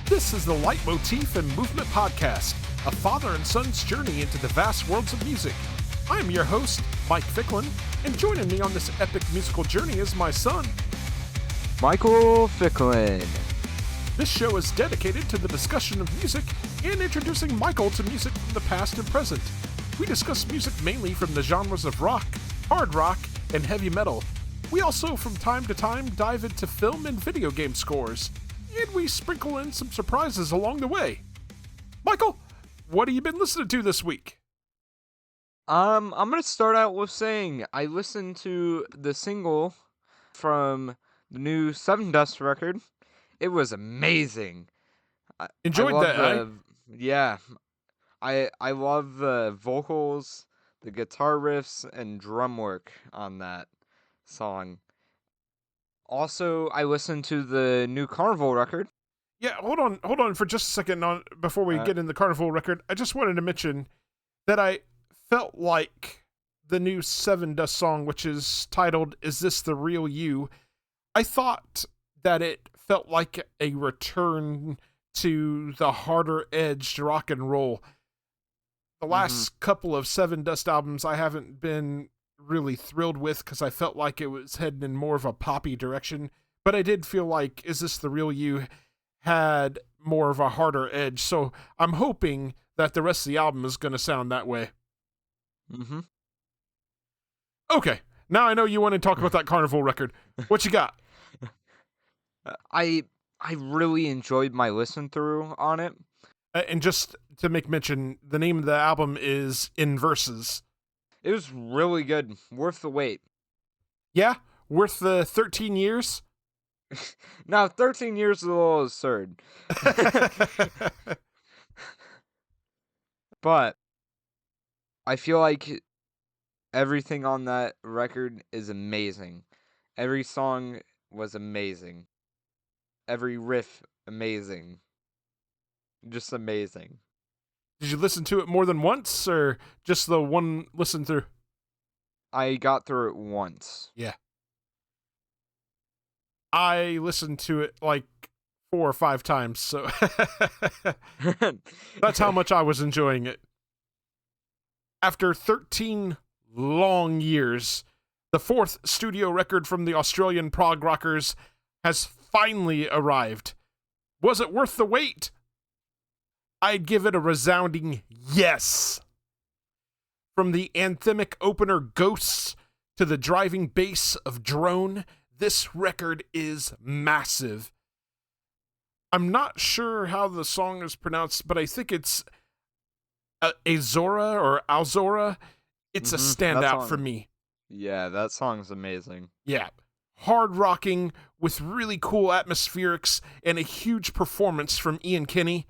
This is the Leitmotif and Movement Podcast, a father and son's journey into the vast worlds of music. I'm your host, Mike Ficklin, and joining me on this epic musical journey is my son, Michael Ficklin. This show is dedicated to the discussion of music and introducing Michael to music from the past and present. We discuss music mainly from the genres of rock, hard rock, and heavy metal. We also, from time to time, dive into film and video game scores, and we sprinkle in some surprises along the way. Michael, what have you been listening to this week? I'm gonna start out with saying I listened to the single from the new Seven Dust record. It was amazing. Enjoyed that, eh? Yeah. I love the vocals, the guitar riffs, and drum work on that song. Also, I listened to the new Carnival record. Yeah, hold on for just a second before we get in the Carnival record. I just wanted to mention that I felt like the new Seven Dust song, which is titled Is This the Real You? I thought that it felt like a return to the harder edged rock and roll. The last couple of Seven Dust albums I haven't been really thrilled with because I felt like it was heading in more of a poppy direction, but I did feel like Is This the Real You had more of a harder edge, so I'm hoping that the rest of the album is going to sound that way. Okay, now I know you want to talk about that Carnival record. What you got? I really enjoyed my listen through on it. And just to make mention, the name of the album is In Verses. It was really good. Worth the wait. Yeah? Worth the 13 years? Now, 13 years is a little absurd. But I feel like everything on that record is amazing. Every song was amazing. Every riff, amazing. Just amazing. Did you listen to it more than once, or just the one listen through? I got through it once. Yeah. I listened to it like 4 or 5 times, so that's how much I was enjoying it. After 13 long years, the 4th studio record from the Australian prog rockers has finally arrived. Was it worth the wait? I'd give it a resounding yes. From the anthemic opener Ghosts to the driving bass of Drone, this record is massive. I'm not sure how the song is pronounced, but I think it's Azora or Alzora. It's a standout for me. Yeah, that song's amazing. Yeah. Hard rocking with really cool atmospherics and a huge performance from Ian Kinney.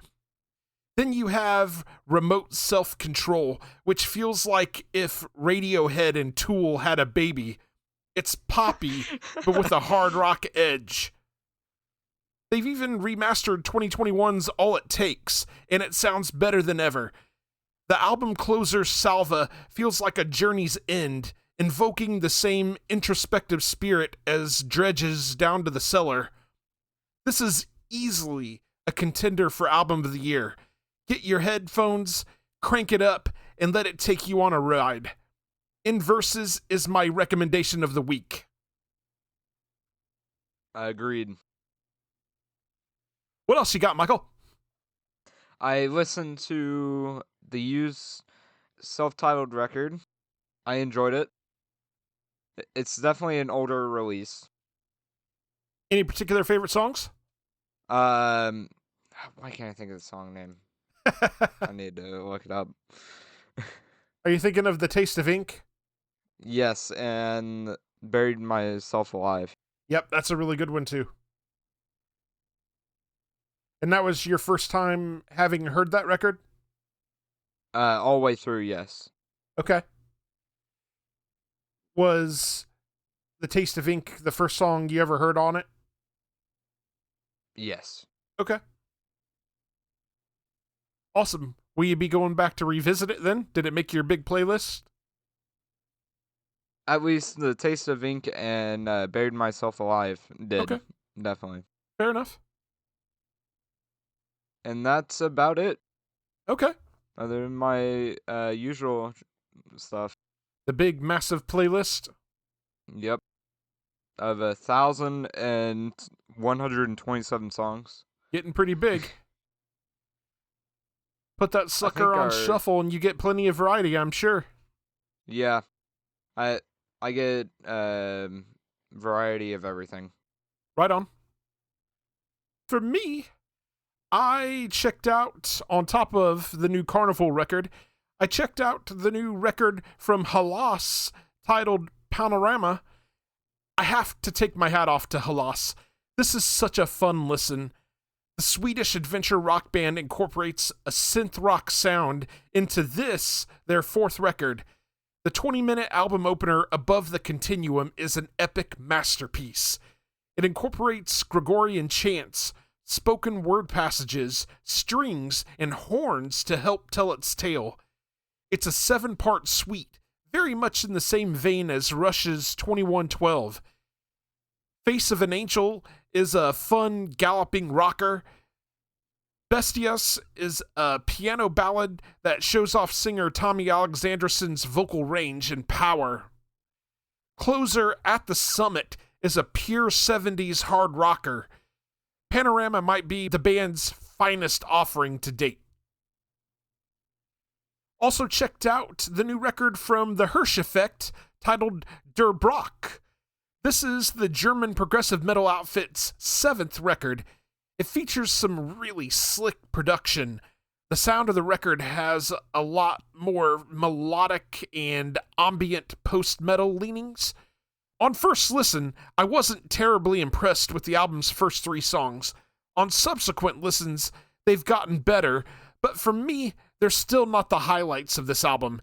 Then you have Remote Self-Control, which feels like if Radiohead and Tool had a baby. It's poppy, but with a hard rock edge. They've even remastered 2021's All It Takes, and it sounds better than ever. The album closer, Salva, feels like a journey's end, invoking the same introspective spirit as Dredge's Down to the Cellar. This is easily a contender for Album of the Year. Get your headphones, crank it up, and let it take you on a ride. In Verses is my recommendation of the week. Agreed. What else you got, Michael? I listened to the Used self-titled record. I enjoyed it. It's definitely an older release. Any particular favorite songs? Why can't I think of the song name? I need to look it up. Are you thinking of The Taste of Ink? Yes, and Buried Myself Alive. Yep, that's a really good one too. And that was your first time having heard that record? All the way through, yes. Okay. Was The Taste of Ink the first song you ever heard on it? Yes. Okay. Awesome. Will you be going back to revisit it then? Did it make your big playlist? At least The Taste of Ink and Buried Myself Alive did. Okay. Definitely. Fair enough. And that's about it, Okay. other than my usual stuff. The big, massive playlist. Yep. Of 1,127 songs. Getting pretty big. Put that I sucker think on shuffle and you get plenty of variety, I'm sure. Yeah. I get variety of everything. Right on. For me, I checked out, on top of the new Carnival record, I checked out the new record from Halas titled Panorama. I have to take my hat off to Halas. This is such a fun listen. The Swedish adventure rock band incorporates a synth rock sound into this, their fourth record. The 20-minute album opener, Above the Continuum, is an epic masterpiece. It incorporates Gregorian chants, spoken word passages, strings, and horns to help tell its tale. It's a 7-part suite, very much in the same vein as Rush's 2112. Face of an Angel is a fun, galloping rocker. Bestias is a piano ballad that shows off singer Tommy Alexanderson's vocal range and power. Closer, At the Summit, is a pure 70s hard rocker. Panorama might be the band's finest offering to date. Also checked out the new record from the Hirsch Effect titled Der Brock. This is the German progressive metal outfit's 7th record. It features some really slick production. The sound of the record has a lot more melodic and ambient post-metal leanings. On first listen, I wasn't terribly impressed with the album's first 3 songs. On subsequent listens, they've gotten better, but for me, they're still not the highlights of this album.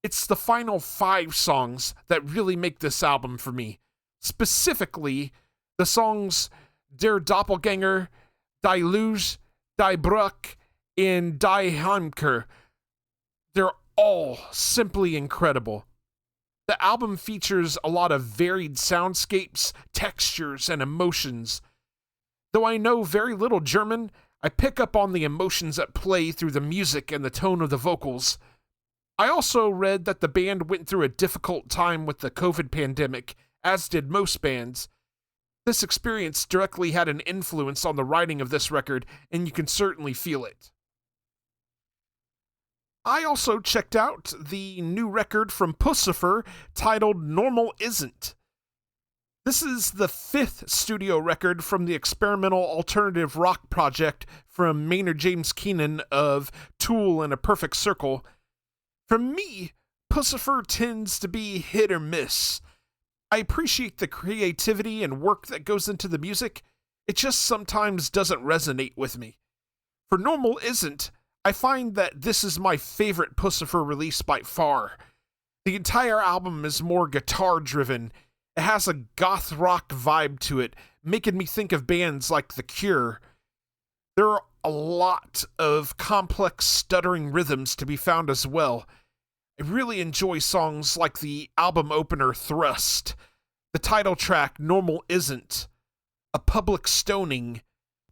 It's the final 5 songs that really make this album for me. Specifically, the songs Der Doppelganger, Die Luz, Die Bruch, and Die Heimkehr. They're all simply incredible. The album features a lot of varied soundscapes, textures, and emotions. Though I know very little German, I pick up on the emotions at play through the music and the tone of the vocals. I also read that the band went through a difficult time with the COVID pandemic, as did most bands. This experience directly had an influence on the writing of this record, and you can certainly feel it. I also checked out the new record from Puscifer titled Normal Isn't. This is the 5th studio record from the experimental alternative rock project from Maynard James Keenan of Tool and A Perfect Circle. For me, Puscifer tends to be hit or miss. I appreciate the creativity and work that goes into the music. It just sometimes doesn't resonate with me. For Normal Isn't, I find that this is my favorite Puscifer release by far. The entire album is more guitar-driven. It has a goth rock vibe to it, making me think of bands like The Cure. There are a lot of complex stuttering rhythms to be found as well. I really enjoy songs like the album opener Thrust, the title track Normal Isn't, A Public Stoning,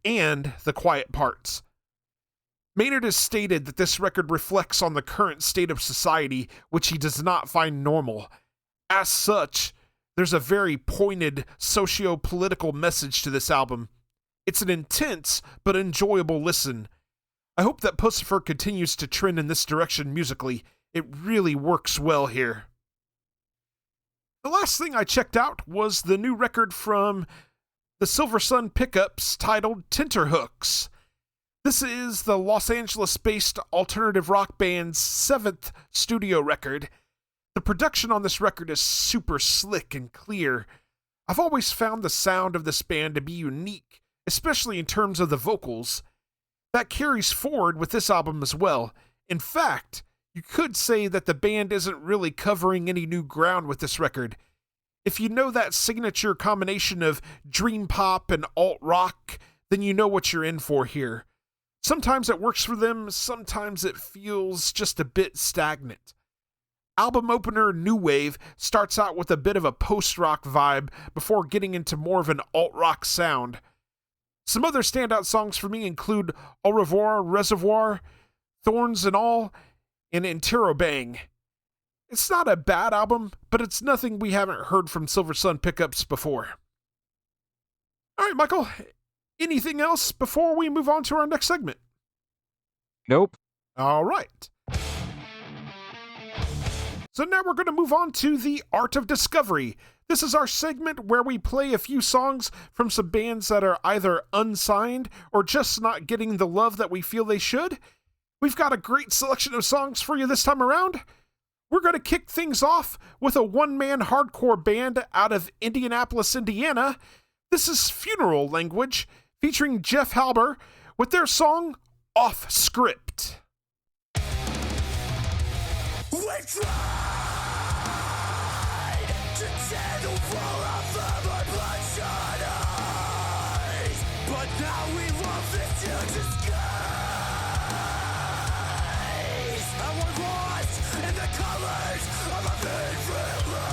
and the quiet parts. Maynard has stated that this record reflects on the current state of society, which he does not find normal. As such, there's a very pointed socio-political message to this album. It's an intense but enjoyable listen. I hope that Puscifer continues to trend in this direction musically. It really works well here. The last thing I checked out was the new record from the Silver Sun Pickups titled Tenterhooks. This is the Los Angeles-based alternative rock band's 7th studio record. The production on this record is super slick and clear. I've always found the sound of this band to be unique, especially in terms of the vocals. That carries forward with this album as well. In fact, you could say that the band isn't really covering any new ground with this record. If you know that signature combination of dream pop and alt rock, then you know what you're in for here. Sometimes it works for them, sometimes it feels just a bit stagnant. Album opener New Wave starts out with a bit of a post-rock vibe before getting into more of an alt-rock sound. Some other standout songs for me include Au Revoir, Reservoir, Thorns and All, and Interrobang. It's not a bad album, but it's nothing we haven't heard from Silver Sun Pickups before. All right, Michael, anything else before we move on to our next segment? Nope. All right. So now we're going to move on to the Art of Discovery. This is our segment where we play a few songs from some bands that are either unsigned or just not getting the love that we feel they should. We've got a great selection of songs for you this time around. We're going to kick things off with a one-man hardcore band out of Indianapolis, Indiana. This is Funeral Language, featuring Geoff Halbherr, with their song, Off Script. We tried to tear the wall off of our bloodshot eyes, but now we want this to disguise. And we're lost in the colors of our favorite lies.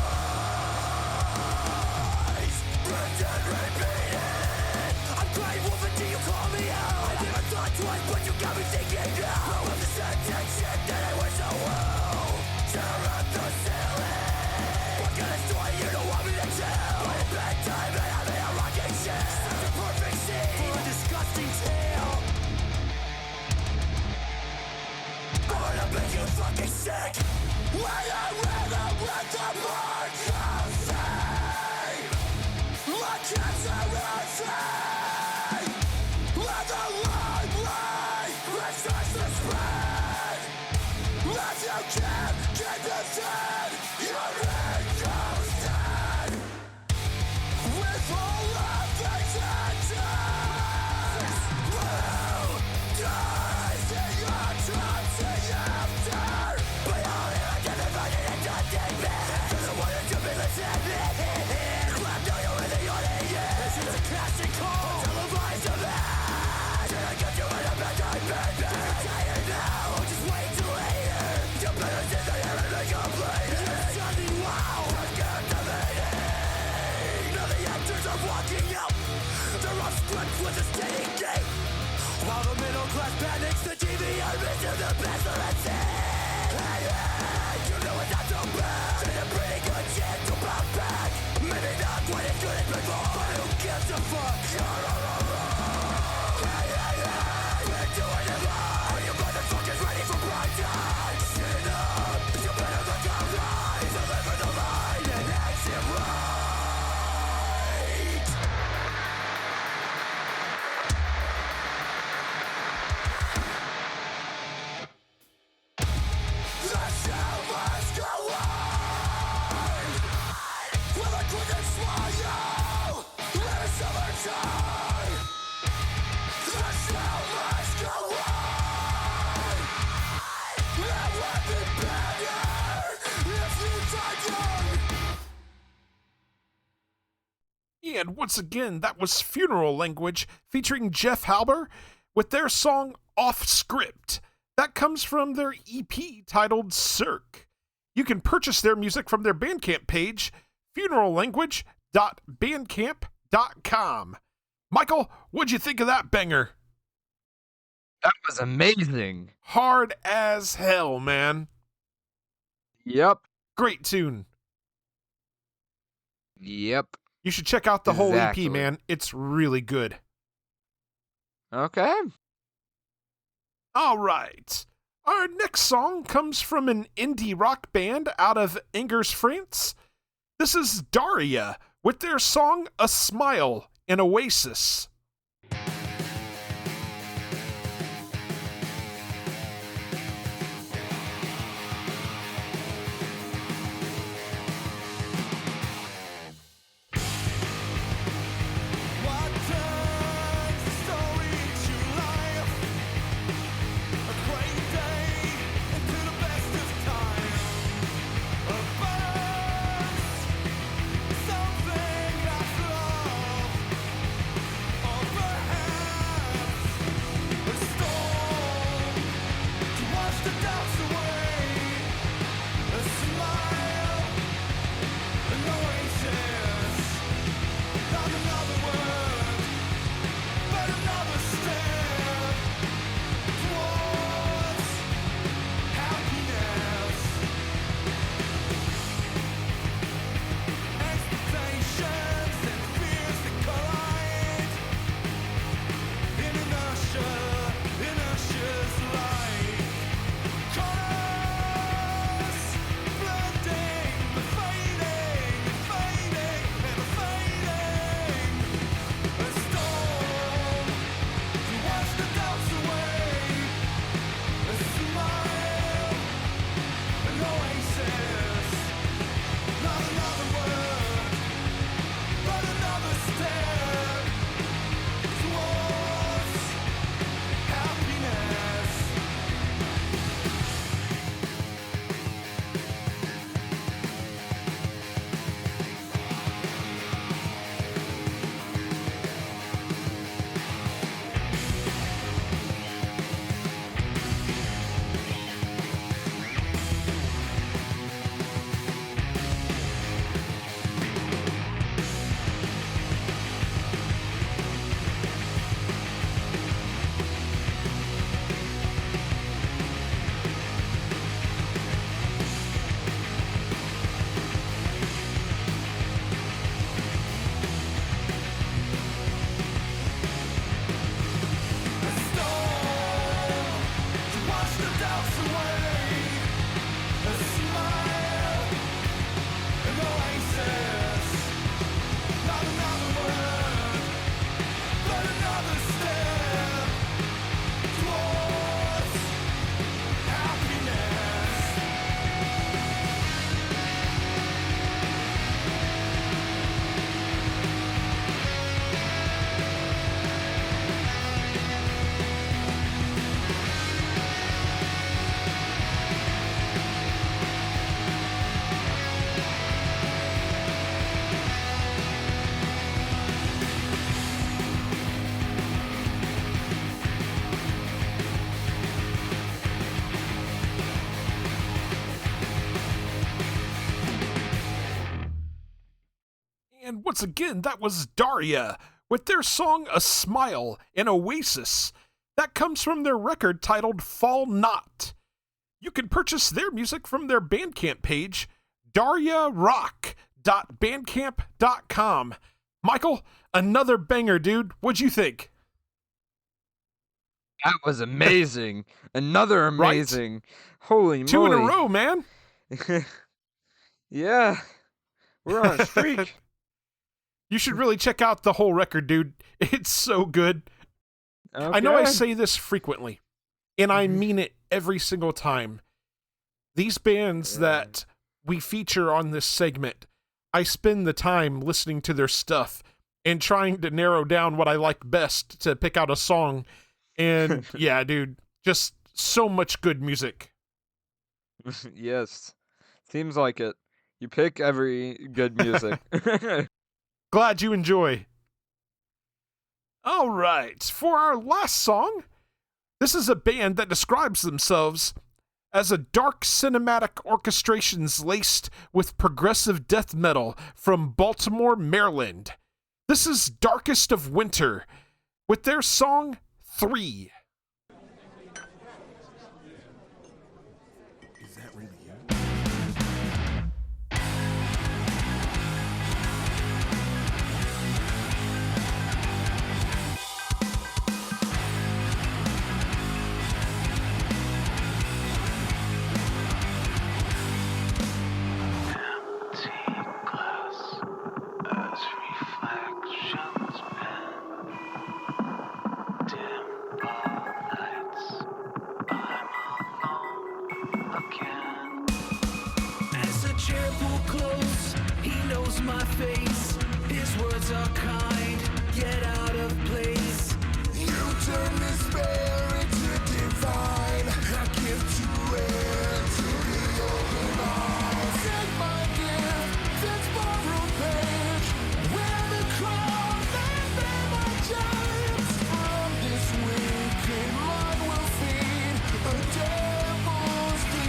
Pretend repeated. I'm crying wolf until you call me out. I never thought twice, but you got me thinking now. Of the sensation that I was so well. Tear up the ceiling. What kind of story you don't want me to tell? But it's bedtime and I'm in a rocking chair. Such a perfect scene for a disgusting tale. I'm gonna make you fucking sick. When I rhythm with the march of fame, like cancer and fame. Let the light bleed, it starts to spread. If you can't keep it dead, you're dead. With all of these actions, blue dies in your traps and after. But all in a different fighting and nothing bad. To the one that you've been listening. Clap down your in the audience. This is a casting call. Televised event. Should I get you in a bad time, baby? You're tired now. Just wait till later. You better sit there and make a play. You're sounding loud. Just captivating. Now the actors are walking out. They're off script with a steady gait. While the middle class panics, the TV are missing the best of it. Hey, you know it's not so bad. There's a pretty good chance to bounce back. Maybe not quite as good as before, but who gives a fuck? Hey, we're doing it live. You motherfuckers ready for prime time? Sit up, you better look alright. Deliver the line and exit right. The show must go on. Will I couldn't smile? Let us summertime. The show must go on. It would be better if you died young. And once again, that was Funeral Language, featuring Geoff Halbherr, with their song Off Script. That comes from their EP titled Cirque. You can purchase their music from their Bandcamp page, funerallanguage.bandcamp.com. Michael, what'd you think of that banger? That was amazing. Hard as hell, man. Yep. Great tune. Yep. You should check out the whole Exactly. EP, man. It's really good. Okay. All right. Our next song comes from an indie rock band out of Angers, France. This is Daria with their song A Smile in Oasis. What turns the story to life? A great day into the best of time. A burst, something that's love. Once again, that was Daria with their song A Smile in Oasis. That comes from their record titled Fall Not. You can purchase their music from their Bandcamp page, dariarock.bandcamp.com. Michael, another banger, dude. What'd you think? That was amazing. Another amazing. Right? Holy moly. 2 in a row, man. Yeah. We're on a streak. You should really check out the whole record, dude. It's so good. Okay. I know I say this frequently, and I mean it every single time. These bands that we feature on this segment, I spend the time listening to their stuff and trying to narrow down what I like best to pick out a song. And yeah, dude, just so much good music. Yes. Seems like it. You pick every good music. Glad you enjoy. All right, for our last song, this is a band that describes themselves as a dark cinematic orchestrations laced with progressive death metal from Baltimore, Maryland. This is Darkest of Winter with their song 3. Is that really you? My face, his words are kind, get out of place. You turn despair into divine. I give to air to the open arms. Take my gift, this borrowed page, where the crowd they bear my giants. From this wicked blood will feed a devil's deal.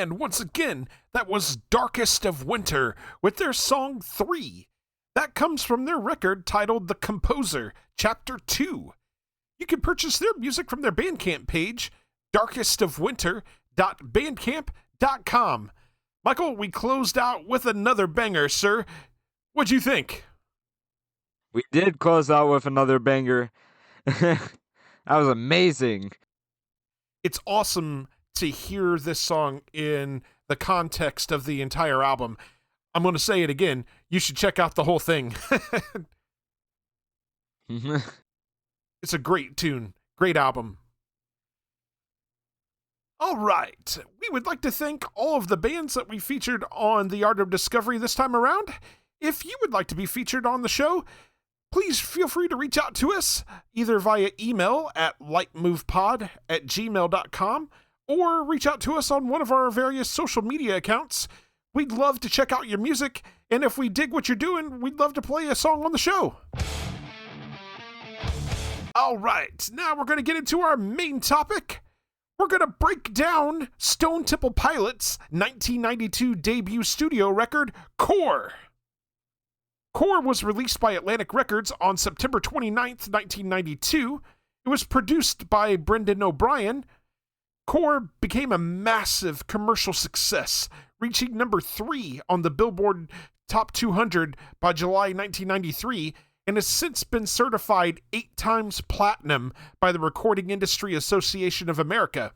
And once again, that was Darkest of Winter with their song 3. That comes from their record titled The Composer, Chapter 2. You can purchase their music from their Bandcamp page, darkestofwinter.bandcamp.com. Michael, we closed out with another banger, sir. What'd you think? We did close out with another banger. That was amazing. It's awesome to hear this song in the context of the entire album. I'm going to say it again. You should check out the whole thing. It's a great tune. Great album. All right. We would like to thank all of the bands that we featured on The Art of Discovery this time around. If you would like to be featured on the show, please feel free to reach out to us either via email at lightmovepod@gmail.com or reach out to us on one of our various social media accounts. We'd love to check out your music, and if we dig what you're doing, we'd love to play a song on the show. All right, now we're going to get into our main topic. We're going to break down Stone Temple Pilots' 1992 debut studio record, Core. Core was released by Atlantic Records on September 29th, 1992. It was produced by Brendan O'Brien. Core became a massive commercial success, reaching number 3 on the Billboard Top 200 by July 1993, and has since been certified 8 times platinum by the Recording Industry Association of America.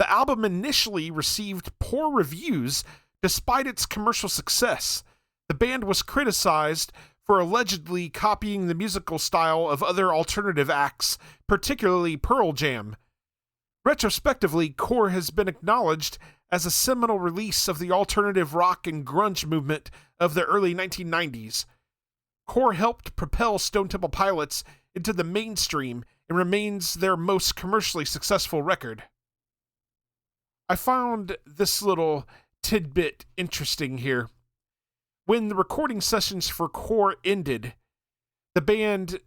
The album initially received poor reviews despite its commercial success. The band was criticized for allegedly copying the musical style of other alternative acts, particularly Pearl Jam. Retrospectively, Core has been acknowledged as a seminal release of the alternative rock and grunge movement of the early 1990s. Core helped propel Stone Temple Pilots into the mainstream and remains their most commercially successful record. I found this little tidbit interesting here. When the recording sessions for Core ended, the band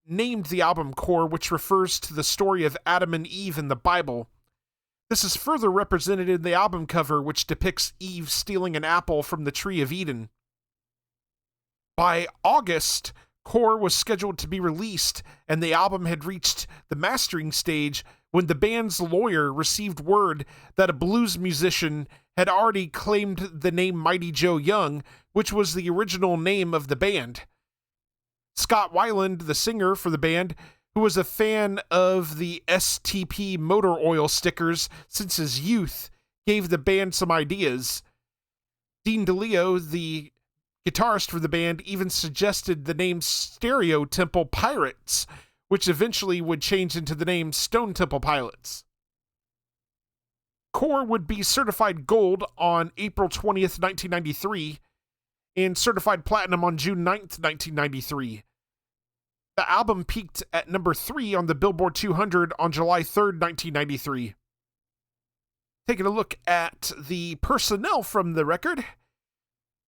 named the album Core, which refers to the story of Adam and Eve in the Bible. This is further represented in the album cover, which depicts Eve stealing an apple from the Tree of Eden. By August, Core was scheduled to be released, and the album had reached the mastering stage when the band's lawyer received word that a blues musician had already claimed the name Mighty Joe Young, which was the original name of the band. Scott Weiland, the singer for the band, who was a fan of the STP motor oil stickers since his youth, gave the band some ideas. Dean DeLeo, the guitarist for the band, even suggested the name Stereo Temple Pirates, which eventually would change into the name Stone Temple Pilots. Core would be certified gold on April 20th, 1993, and certified platinum on June 9th, 1993. The album peaked at number 3 on the Billboard 200 on July 3rd, 1993. Taking a look at the personnel from the record,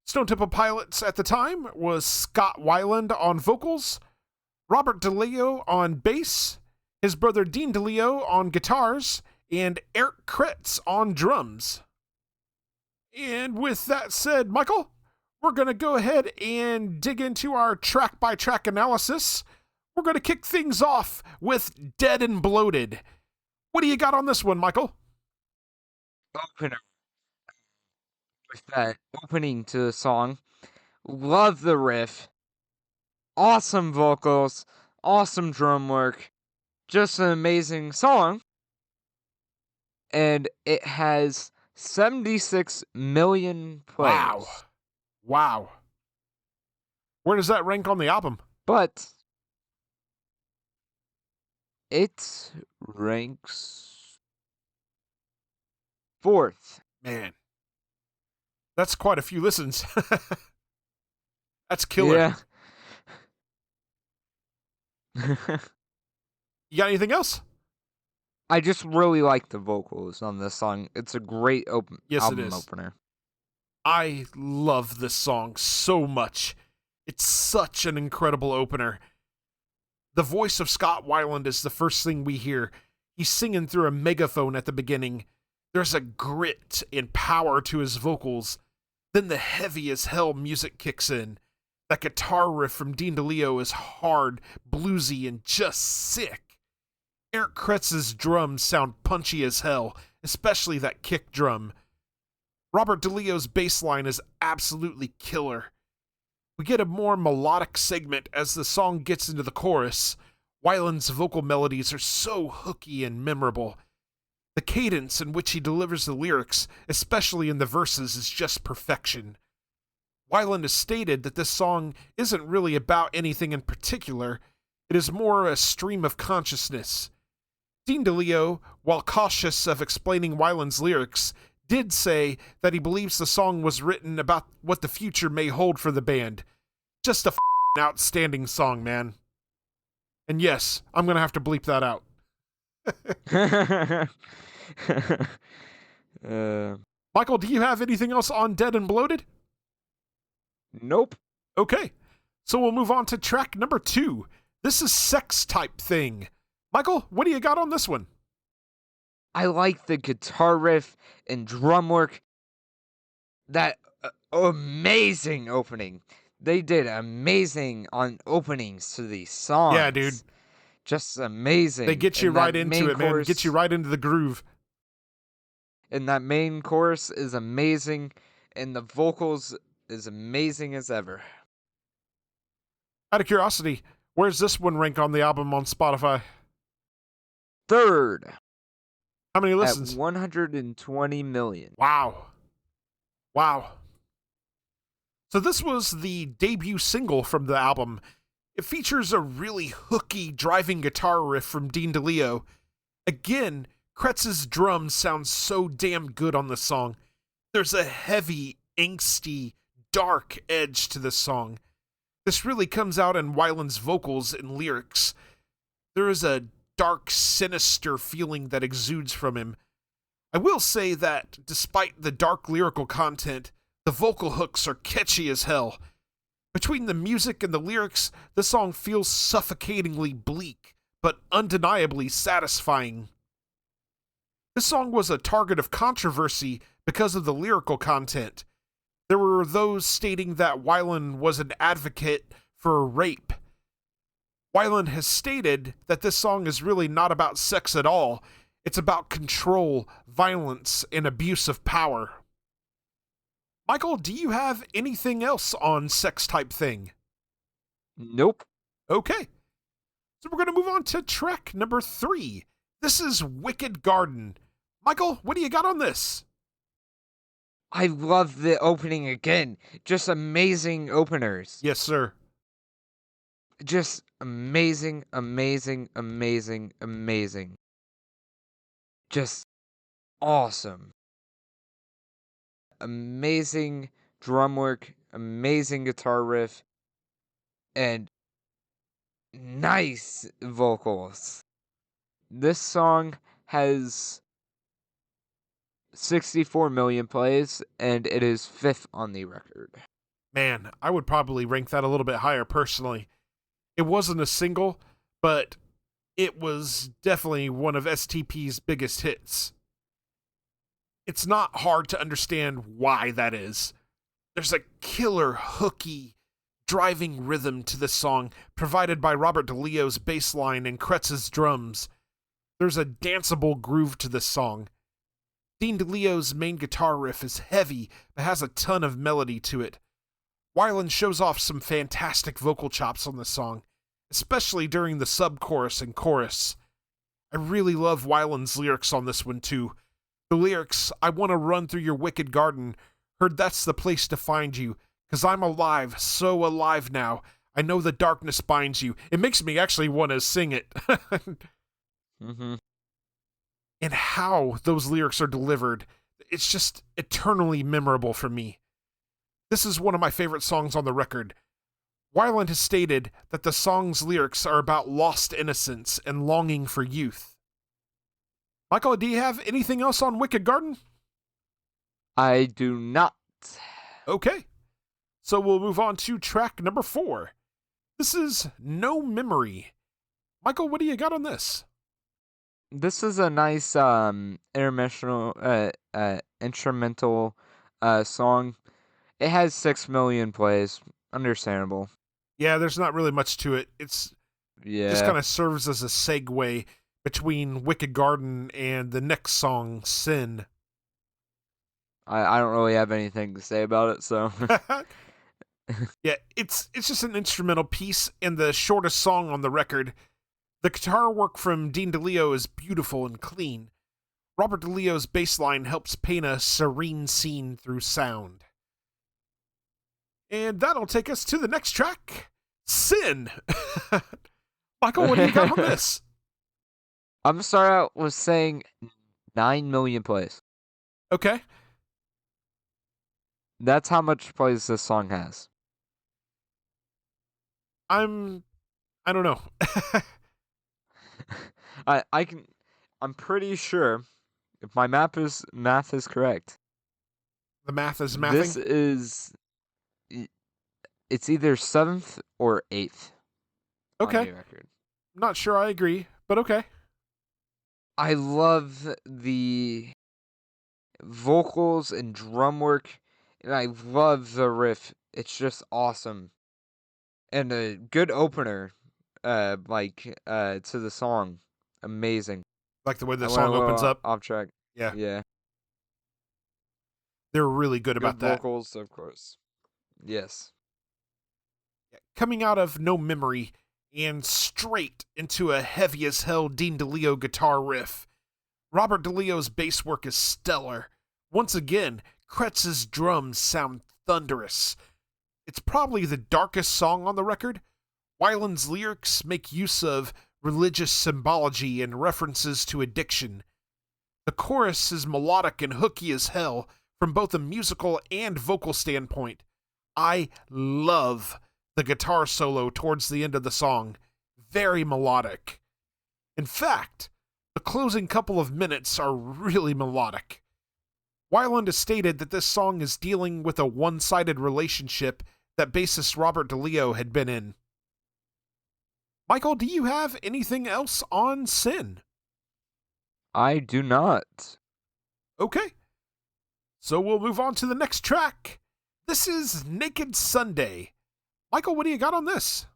Stone Temple Pilots at the time was Scott Weiland on vocals, Robert DeLeo on bass, his brother Dean DeLeo on guitars, and Eric Kretz on drums. And with that said, Michael, we're going to go ahead and dig into our track-by-track analysis. We're going to kick things off with Dead and Bloated. What do you got on this one, Michael? Opener. With that opening to the song, love the riff. Awesome vocals, awesome drum work. Just an amazing song. And it has 76 million plays. Wow. Where does that rank on the album? But it ranks 4th. Man, that's quite a few listens. That's killer. Yeah. You got anything else? I just really like the vocals on this song. It's a great album opener. I love this song so much. It's such an incredible opener. The voice of Scott Weiland is the first thing we hear. He's singing through a megaphone at the beginning. There's a grit and power to his vocals. Then the heavy as hell music kicks in. That guitar riff from DeLeo is hard, bluesy, and just sick. Eric Kretz's drums sound punchy as hell, especially that kick drum. Robert DeLeo's bass line is absolutely killer. We get a more melodic segment as the song gets into the chorus. Weiland's vocal melodies are so hooky and memorable. The cadence in which he delivers the lyrics, especially in the verses, is just perfection. Weiland has stated that this song isn't really about anything in particular. It is more a stream of consciousness. DeLeo, while cautious of explaining Weiland's lyrics, did say that he believes the song was written about what the future may hold for the band. Just a outstanding song, man. And yes, I'm going to have to bleep that out. Michael, do you have anything else on Dead and Bloated? Nope. Okay, so we'll move on to track number 2. This is Sex Type Thing. Michael, what do you got on this one? I like the guitar riff and drum work. That amazing opening. They did amazing on openings to these songs. Yeah, dude. Just amazing. They get you right into it, man. Get you right into the groove. And that main chorus is amazing, and the vocals is amazing as ever. Out of curiosity, where's this one rank on the album on Spotify? 3rd. How many listens? At 120 million. Wow. So this was the debut single from the album. It features a really hooky driving guitar riff from DeLeo. Again, Kretz's drums sound so damn good on this song. There's a heavy, angsty, dark edge to this song. This really comes out in Weiland's vocals and lyrics. There is a dark, sinister feeling that exudes from him. I will say that, despite the dark lyrical content, the vocal hooks are catchy as hell. Between the music and the lyrics, the song feels suffocatingly bleak, but undeniably satisfying. This song was a target of controversy because of the lyrical content. There were those stating that Weiland was an advocate for rape. Weiland has stated that this song is really not about sex at all. It's about control, violence, and abuse of power. Michael, do you have anything else on Sex Type Thing? Nope. Okay. So we're going to move on to track number 3. This is Wicked Garden. Michael, what do you got on this? I love the opening again. Just amazing openers. Yes, sir. Just amazing, amazing, amazing, amazing. Just awesome. Amazing drum work, amazing guitar riff, and nice vocals. This song has 64 million plays, and it is 5th on the record. Man, I would probably rank that a little bit higher personally. It wasn't a single, but it was definitely one of STP's biggest hits. It's not hard to understand why that is. There's a killer, hooky, driving rhythm to this song provided by Robert DeLeo's bass line and Kretz's drums. There's a danceable groove to this song. DeLeo's main guitar riff is heavy, but has a ton of melody to it. Weiland shows off some fantastic vocal chops on this song, especially during the sub-chorus and chorus. I really love Weiland's lyrics on this one too. The lyrics, "I want to run through your wicked garden, heard that's the place to find you, 'cause I'm alive, so alive now, I know the darkness binds you." It makes me actually want to sing it. Mm-hmm. And how those lyrics are delivered, it's just eternally memorable for me. This is one of my favorite songs on the record. Weiland has stated that the song's lyrics are about lost innocence and longing for youth. Michael, do you have anything else on Wicked Garden? I do not. Okay. So we'll move on to track number 4. This is No Memory. Michael, what do you got on this? This is a nice instrumental song. It has 6 million plays. Understandable. Yeah, there's not really much to it. It's just Yeah. kind of serves as a segue between Wicked Garden and the next song, Sin. I don't really have anything to say about it, so. Yeah, it's just an instrumental piece and the shortest song on the record. The guitar work from Dean DeLeo is beautiful and clean. Robert DeLeo's bass line helps paint a serene scene through sound. And that'll take us to the next track, Sin. Michael, what do you got on this? I'm gonna start out with saying 9 million plays. Okay. That's how much plays this song has. I don't know. I'm pretty sure if my math is correct. The math is mathing. This is it's either 7th or 8th. Okay. On the record. Not sure I agree, but okay. I love the vocals and drum work, and I love the riff. It's just awesome. And a good opener, to the song. Amazing. Like the way the I song went a little opens up. Off track. Yeah. Yeah. They're really good about Good that. vocals, of course. Yes. Coming out of No Memory and straight into a heavy as hell Dean DeLeo guitar riff. Robert DeLeo's bass work is stellar. Once again, Kretz's drums sound thunderous. It's probably the darkest song on the record. Weiland's lyrics make use of religious symbology and references to addiction. The chorus is melodic and hooky as hell from both a musical and vocal standpoint. I love the guitar solo towards the end of the song. Very melodic. In fact, the closing couple of minutes are really melodic. Weiland has stated that this song is dealing with a one-sided relationship that bassist Robert DeLeo had been in. Michael, do you have anything else on Sin? I do not. Okay. So we'll move on to the next track. This is Naked Sunday. Michael, what do you got on this?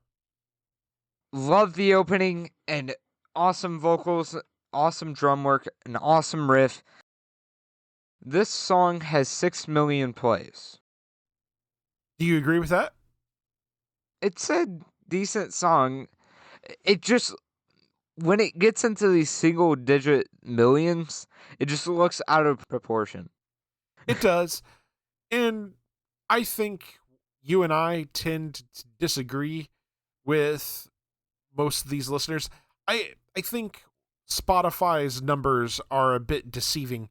Love the opening and awesome vocals, awesome drum work, an awesome riff. This song has 6 million plays. Do you agree with that? It's a decent song. It just, when it gets into these single digit millions, it just looks out of proportion. It does. And I think you and I tend to disagree with most of these listeners. I think Spotify's numbers are a bit deceiving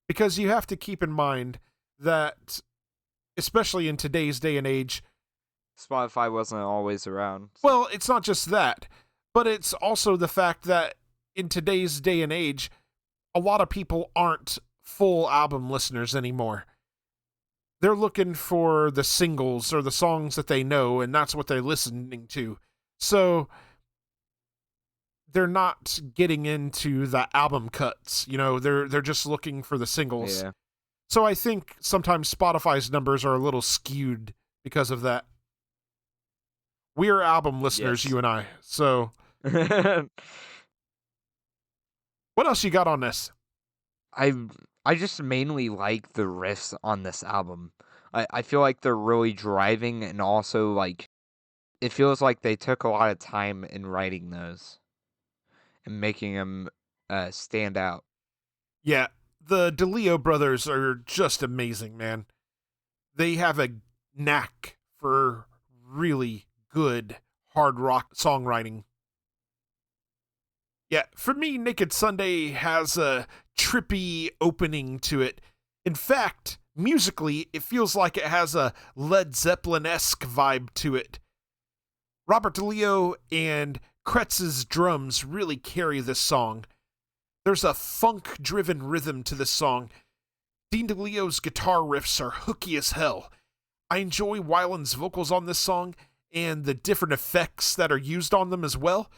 because you have to keep in mind that, especially in today's day and age, Spotify wasn't always around. Well, it's not just that, but it's also the fact that in today's day and age, a lot of people aren't full album listeners anymore. They're looking for the singles or the songs that they know, and that's what they're listening to. So they're not getting into the album cuts. You know, they're just looking for the singles. Yeah. So I think sometimes Spotify's numbers are a little skewed because of that. We're album listeners, Yes. you and I. So what else you got on this? I just mainly like the riffs on this album. I feel like they're really driving, and also like it feels like they took a lot of time in writing those and making them stand out. Yeah, the DeLeo brothers are just amazing, man. They have a knack for really good hard rock songwriting. Yeah, for me, Naked Sunday has a trippy opening to it. In fact, musically, it feels like it has a Led Zeppelin-esque vibe to it. Robert DeLeo and Kretz's drums really carry this song. There's a funk-driven rhythm to this song. Dean DeLeo's guitar riffs are hooky as hell. I enjoy Weiland's vocals on this song and the different effects that are used on them as well.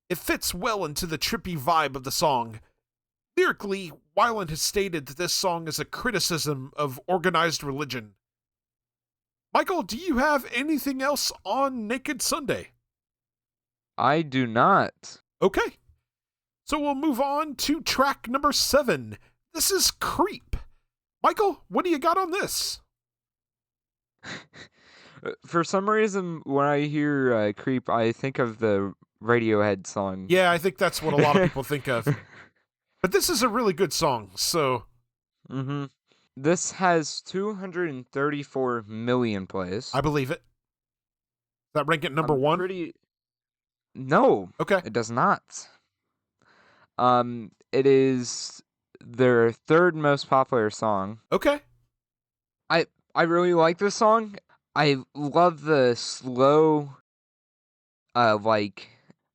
It fits well into the trippy vibe of the song. Lyrically, Weiland has stated that this song is a criticism of organized religion. Michael, do you have anything else on Naked Sunday? I do not. Okay. So we'll move on to track number 7. This is Creep. Michael, what do you got on this? For some reason, when I hear Creep, I think of the Radiohead song. Yeah, I think that's what a lot of people think of. But this is a really good song, so... Mm-hmm. This has 234 million plays. I believe it. Does that rank it number 1? No. Okay. It does not. It is their third most popular song. Okay. I really like this song. I love the slow, like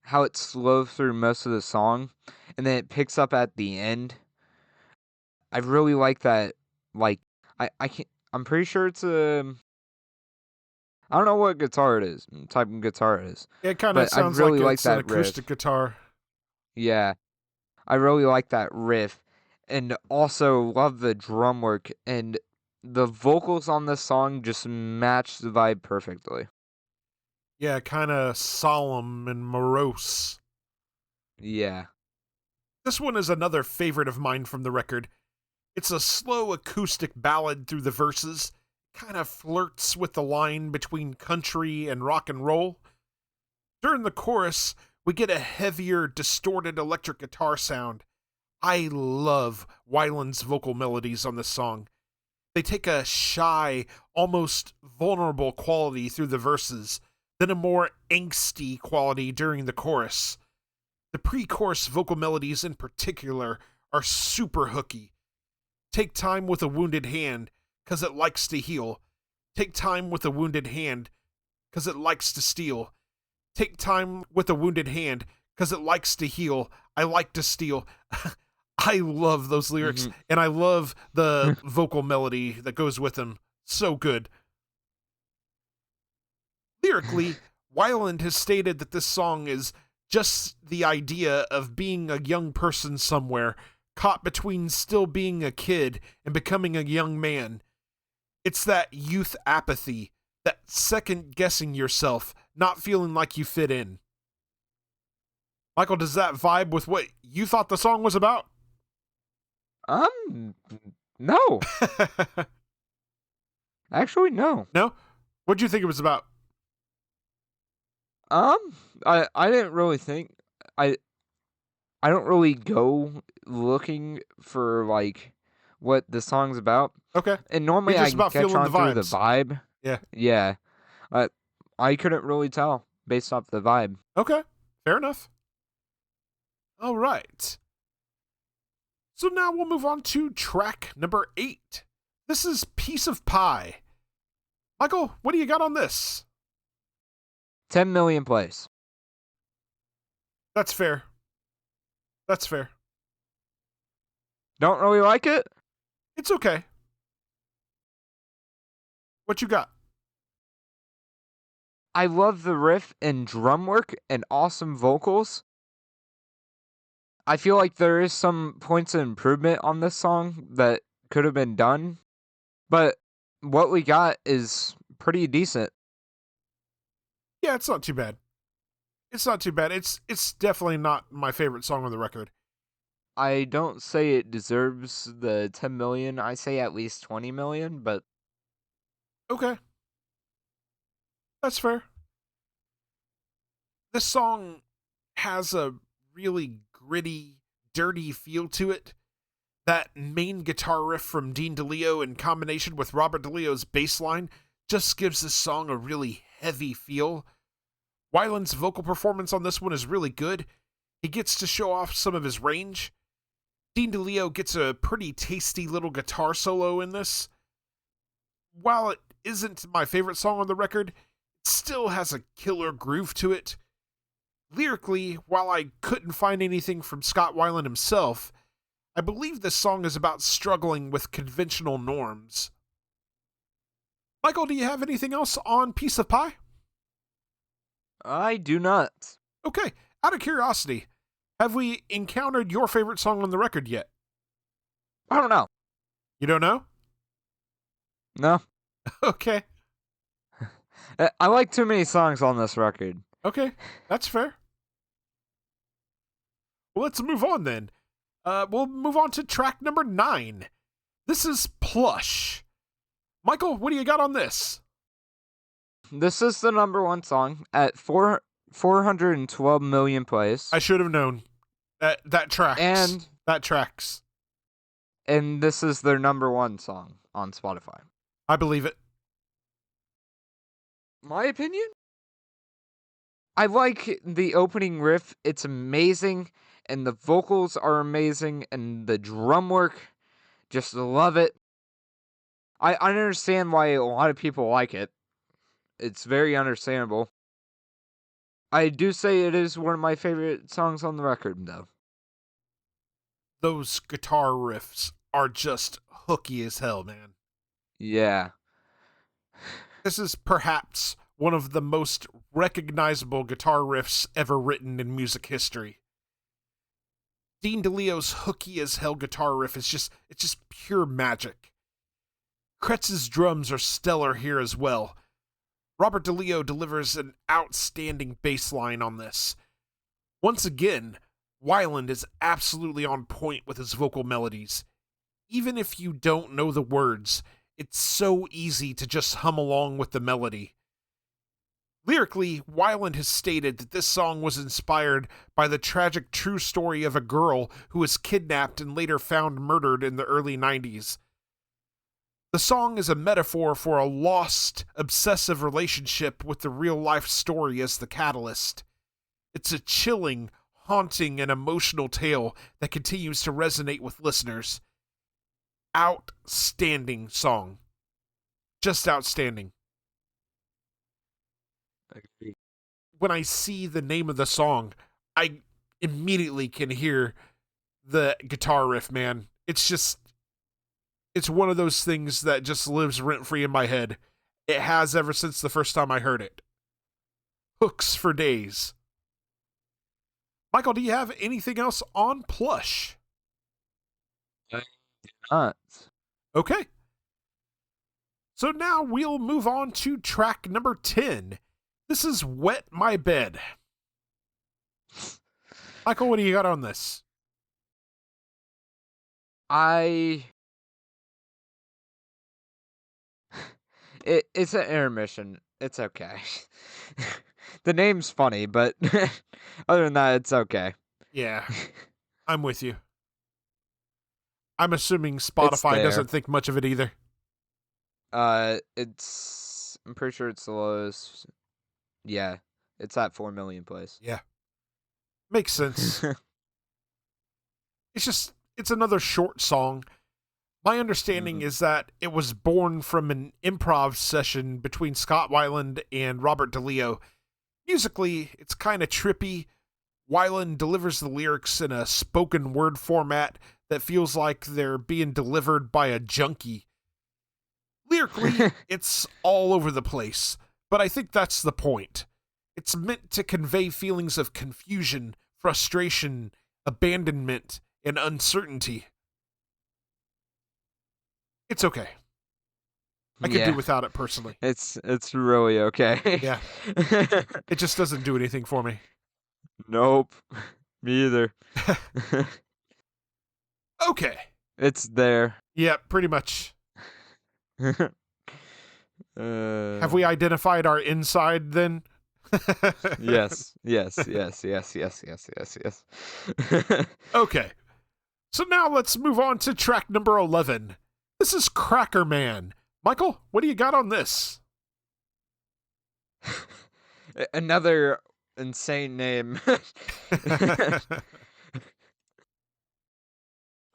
how it's slow through most of the song, and then it picks up at the end. I really like that. Like I can't. I'm pretty sure it's a. I don't know what guitar it is, type of guitar it is. It kind of sounds really like like it's an that acoustic riff. guitar. Yeah, I really like that riff, and also love the drum work, and the vocals on this song just match the vibe perfectly. Yeah, kind of solemn and morose. Yeah. This one is another favorite of mine from the record. It's a slow acoustic ballad through the verses, kind of flirts with the line between country and rock and roll. During the chorus, we get a heavier, distorted electric guitar sound. I love Weiland's vocal melodies on this song. They take a shy, almost vulnerable quality through the verses, then a more angsty quality during the chorus. The pre-chorus vocal melodies in particular are super hooky. Take time with a wounded hand, 'cause it likes to heal. Take time with a wounded hand, 'cause it likes to steal. Take time with a wounded hand, 'cause it likes to heal. I like to steal. I love those lyrics, and I love the vocal melody that goes with them. So good. Lyrically, Weiland has stated that this song is just the idea of being a young person somewhere, caught between still being a kid and becoming a young man. It's that youth apathy, that second-guessing yourself, not feeling like you fit in. Michael, does that vibe with what you thought the song was about? No. Actually, no. No? What'd you think it was about? I didn't really think I don't really go looking for like what the song's about. Okay. And normally You're I just about catch feeling on the through the vibes. vibe. Yeah. Yeah. I couldn't really tell based off the vibe. Okay. Fair enough. All right. So now we'll move on to track number 8. This is Piece of Pie. Michael, what do you got on this? 10 million plays. That's fair. That's fair. Don't really like it? It's okay. What you got? I love the riff and drum work and awesome vocals. I feel like there is some points of improvement on this song that could have been done, but what we got is pretty decent. Yeah, it's not too bad. It's not too bad. It's definitely not my favorite song on the record. I don't say it deserves the 10 million. I say at least 20 million, but Okay. That's fair. This song has a really gritty, dirty feel to it. That main guitar riff from DeLeo in combination with Robert DeLeo's bass line just gives this song a really heavy feel. Weiland's vocal performance on this one is really good. He gets to show off some of his range. DeLeo gets a pretty tasty little guitar solo in this. While it isn't my favorite song on the record, it still has a killer groove to it. Lyrically, while I couldn't find anything from Scott Weiland himself, I believe this song is about struggling with conventional norms. Michael, do you have anything else on Piece of Pie? I do not. Okay, Out of curiosity, have we encountered your favorite song on the record yet? I don't know. You don't know? No. Okay. I like too many songs on this record. Okay. That's fair. Well, let's move on then. We'll move on to track number 9. This is Plush. Michael, what do you got on this? This is the number 1 song at 412 million plays. I should have known. That tracks. That tracks. And this is their number 1 song on Spotify. I believe it. My opinion? I like the opening riff. It's amazing. And the vocals are amazing. And the drum work, just love it. I understand why a lot of people like it. It's very understandable. I do say it is one of my favorite songs on the record, though. Those guitar riffs are just hooky as hell, man. Yeah. This is perhaps one of the most recognizable guitar riffs ever written in music history. Dean DeLeo's hooky as hell guitar riff is just pure magic. Kretz's drums are stellar here as well. Robert DeLeo delivers an outstanding bass line on this. Once again, Weiland is absolutely on point with his vocal melodies. Even if you don't know the words, it's so easy to just hum along with the melody. Lyrically, Weiland has stated that this song was inspired by the tragic true story of a girl who was kidnapped and later found murdered in the early 90s. The song is a metaphor for a lost, obsessive relationship with the real-life story as the catalyst. It's a chilling, haunting, and emotional tale that continues to resonate with listeners. Outstanding song. Just outstanding. Agree. When I see the name of the song, I immediately can hear the guitar riff, man. It's one of those things that just lives rent-free in my head. It has ever since the first time I heard it. Hooks for days. Michael, do you have anything else on Plush? I do not. Okay. So now we'll move on to track number 10. This is Wet My Bed. Michael, what do you got on this? It's an intermission. It's okay. The name's funny, but other than that, it's okay. Yeah, I'm with you. I'm assuming Spotify doesn't think much of it either. I'm pretty sure it's the lowest. Yeah, it's at 4 million plays. Yeah. Makes sense. It's another short song. My understanding is that it was born from an improv session between Scott Weiland and Robert DeLeo. Musically, it's kind of trippy. Weiland delivers the lyrics in a spoken word format that feels like they're being delivered by a junkie. Lyrically, it's all over the place, but I think that's the point. It's meant to convey feelings of confusion, frustration, abandonment, and uncertainty. It's okay. I could do without it personally. It's really okay. Yeah. It just doesn't do anything for me. Nope. Me either. Okay. It's there. Yeah, pretty much. Have we identified our inside then? Yes. Okay. So now let's move on to track number 11. This is Cracker Man. Michael, what do you got on this? Another insane name.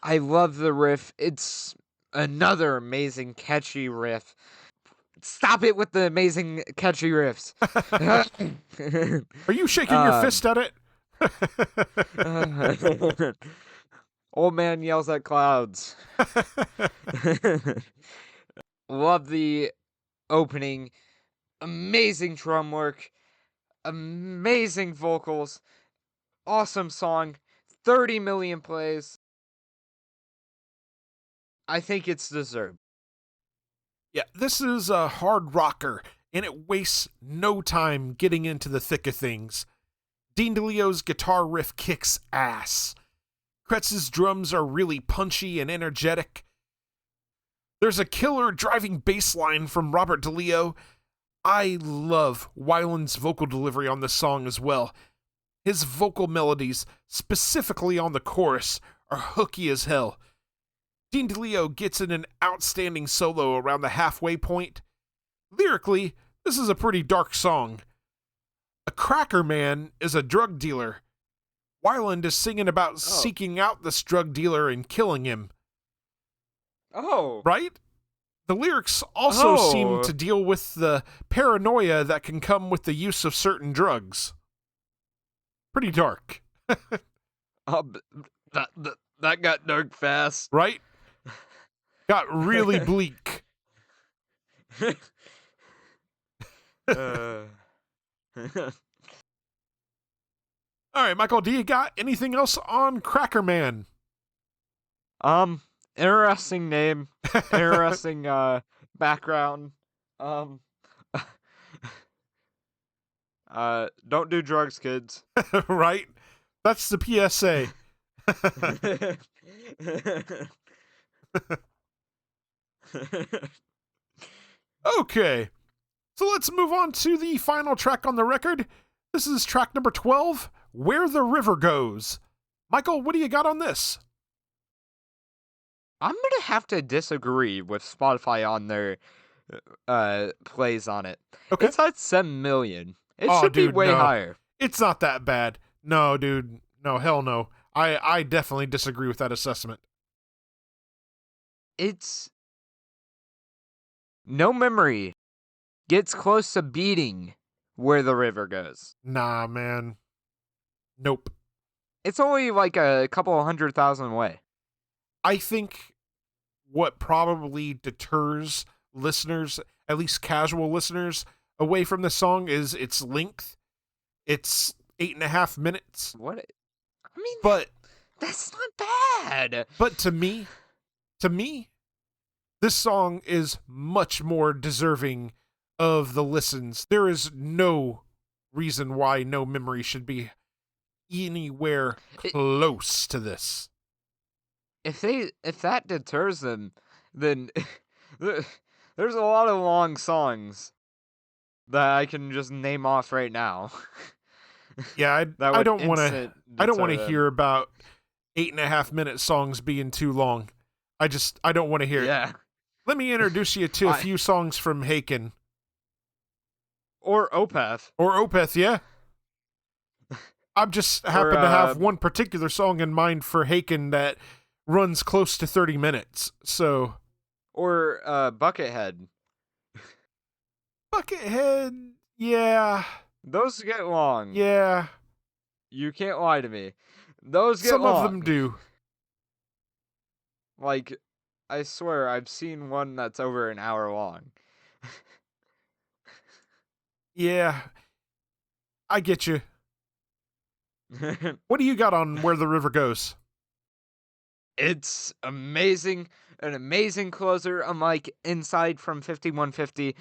I love the riff. It's another amazing, catchy riff. Stop it with the amazing, catchy riffs. Are you shaking your fist at it? Old man yells at clouds. Love the opening. Amazing drum work. Amazing vocals. Awesome song. 30 million plays. I think it's deserved. Yeah, this is a hard rocker, and it wastes no time getting into the thick of things. Dean DeLeo's guitar riff kicks ass. Kretz's drums are really punchy and energetic. There's a killer driving bass line from Robert DeLeo. I love Weiland's vocal delivery on this song as well. His vocal melodies, specifically on the chorus, are hooky as hell. Dean DeLeo gets in an outstanding solo around the halfway point. Lyrically, this is a pretty dark song. A cracker man is a drug dealer. Weiland is singing about seeking out this drug dealer and killing him. Oh. Right? The lyrics also seem to deal with the paranoia that can come with the use of certain drugs. Pretty dark. That got dark fast. Right? Got really bleak. All right, Michael, do you got anything else on Cracker Man? Interesting name. Interesting background. Don't do drugs, kids. Right? That's the PSA. Okay. So let's move on to the final track on the record. This is track number 12, Where the River Goes. Michael, what do you got on this? I'm gonna have to disagree with Spotify on their plays on it. Okay. It's at 7 million. It should be way higher. It's not that bad. No, dude. No, hell no. I definitely disagree with that assessment. It's... No Memory gets close to beating Where the River Goes. Nah, man. Nope. It's only like a couple 100,000 away. I think what probably deters listeners, at least casual listeners, away from the song is its length. It's 8.5 minutes. What? I mean, but that's not bad. But to me, this song is much more deserving of the listens. There is no reason why No Memory should be anywhere close to this. If that deters them, then there's a lot of long songs that I can just name off right now. Yeah, I don't want to hear about 8.5 minute songs being too long. I don't want to hear it. Let me introduce you to a few songs from Haken. Or Opeth, yeah. I just happen to have one particular song in mind for Haken that runs close to 30 minutes, so... Or Buckethead. Buckethead, yeah. Those get long. Yeah. You can't lie to me. Those get long. Some of them do. Like, I swear, I've seen one that's over an hour long. Yeah. I get you. What do you got on Where the River Goes? It's amazing. An amazing closer, unlike Inside from 5150.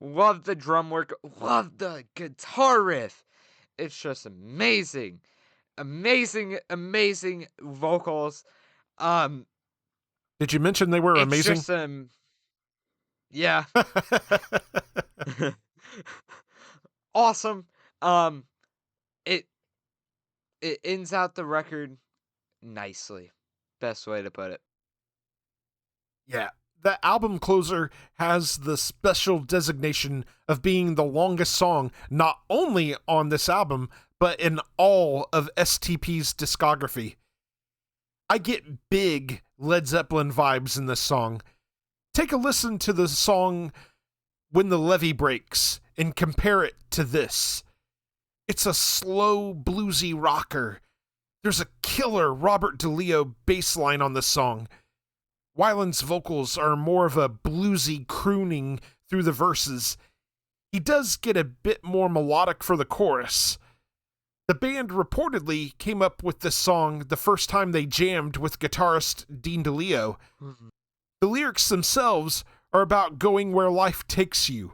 Love the drum work. Love the guitar riff. It's just amazing. Amazing vocals. Did you mention they were amazing? Just, yeah. Awesome. It ends out the record nicely. Best way to put it. Yeah. The album closer has the special designation of being the longest song, not only on this album, but in all of STP's discography. I get big Led Zeppelin vibes in this song. Take a listen to the song When the Levee Breaks and compare it to this. It's a slow, bluesy rocker. There's a killer Robert DeLeo bass line on this song. Weiland's vocals are more of a bluesy crooning through the verses. he does get a bit more melodic for the chorus. The band reportedly came up with this song the first time they jammed with guitarist DeLeo. The lyrics themselves are about going where life takes you.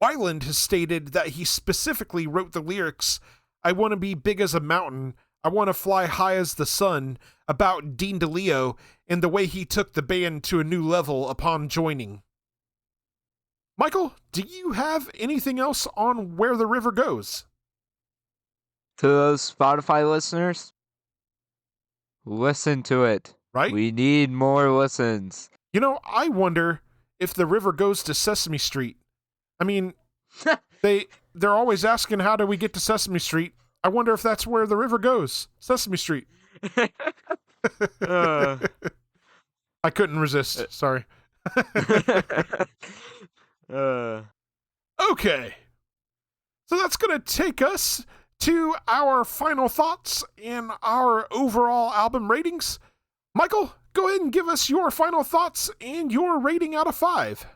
Weiland has stated that he specifically wrote the lyrics, "I want to be big as a mountain, I want to fly high as the sun," about DeLeo and the way he took the band to a new level upon joining. Michael, do you have anything else on Where the River Goes? To those Spotify listeners, listen to it. Right? We need more listens. You know, I wonder if the river goes to Sesame Street. I mean, they're always asking, how do we get to Sesame Street? I wonder if that's where the river goes. Sesame Street. I couldn't resist. Sorry. Okay. So that's going to take us to our final thoughts and our overall album ratings. Michael, go ahead and give us your final thoughts and your rating out of 5.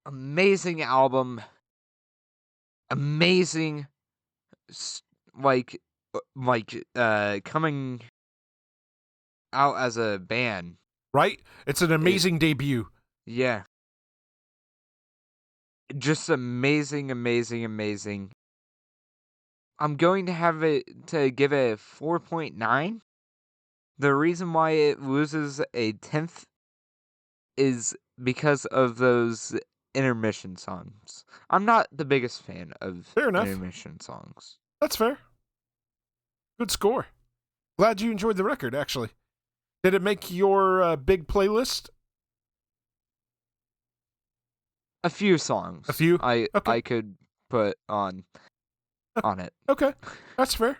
Amazing album. Amazing, coming out as a band. Right? It's an amazing debut. Yeah. Just amazing, amazing, amazing. I'm going to give it a 4.9. The reason why it loses a 10th is because of those intermission songs. I'm not the biggest fan of Fair enough. intermission songs. That's fair. Good score. Glad you enjoyed the record, actually. Did it make your big playlist? A few songs. A few? I Okay. I could put on it. Okay, that's fair.